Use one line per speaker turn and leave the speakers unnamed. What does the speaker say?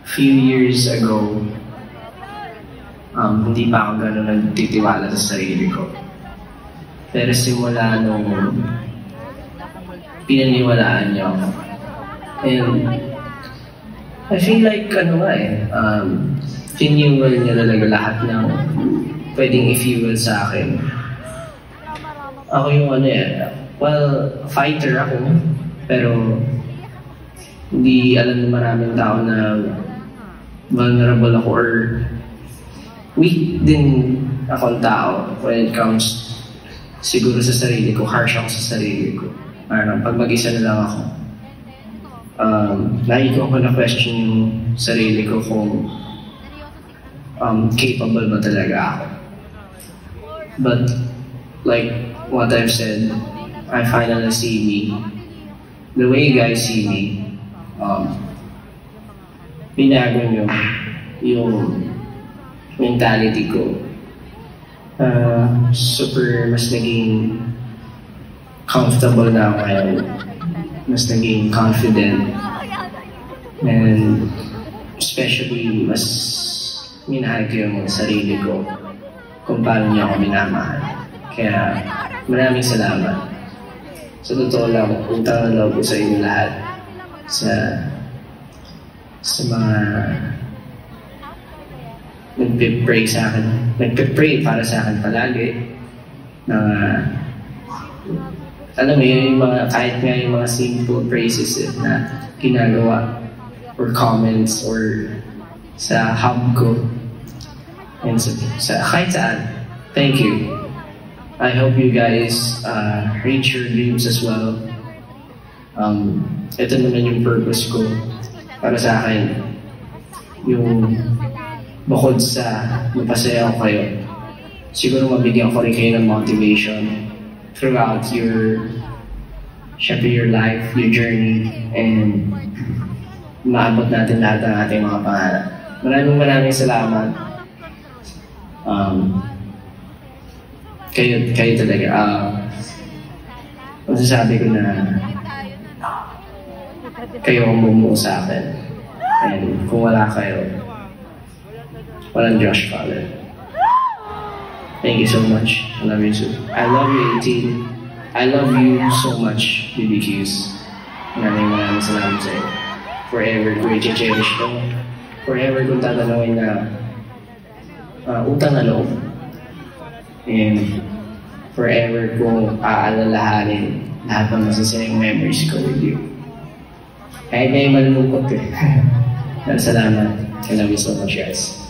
few years ago, hindi pa ako gano'n nagtitiwala sa sarili ko. Pero simula nung pinaniwalaan niyo ako. And I feel like, fuel niya talaga lahat ng pwedeng i-fuel sa akin. Ako yung fighter ako, pero hindi alam ng maraming tao na vulnerable ako or weak din akong tao when it comes siguro sa sarili ko, harsh ako sa sarili ko. Pag mag-isa na lang ako, lagi ko na-question yung sarili ko kung capable ba talaga ako. But like what I've said, I finally see me the way you guys see me. Binago nyo yung mentality ko. Super mas naging comfortable na ako ngayon. Mas naging confident. And especially mas minahal ko yung sarili ko kung paano niya ako minamahal. Kaya maraming salamat. Sa totoo lang, utang na loob ko sa inyo lahat. Sa mga nagpipray sa akin, nagpipray para sa akin palagi. Alam mo yun, yung mga, kahit nga yung mga simple praises na ginagawa or comments or sa hub ko and kahit saan. Thank you. I hope you guys reach your dreams as well. Ito naman yung purpose ko para sa akin. Yung bukod sa mapasaya ko kayo, siguro mabigyan ko rin kayo ng motivation throughout your life, your journey, and maabot natin lahat ng ating mga pangarap. Maraming salamat. Kayo talaga. Masasabi ko na kayo ang bumuo sa akin. And kung wala kayo, walang Josh Fowler. Thank you so much. I love you too. I love you, 18. I love you so much, BBQs. Maraming salamat sa iyo. Forever ko i-cherish ko. Forever kong tatanungin na utang na loob. And forever kong aalalahanin lahat ng masasayang memories ko with you. Kahit ngayon malulungkot eh. Salamat. I love you so much, guys.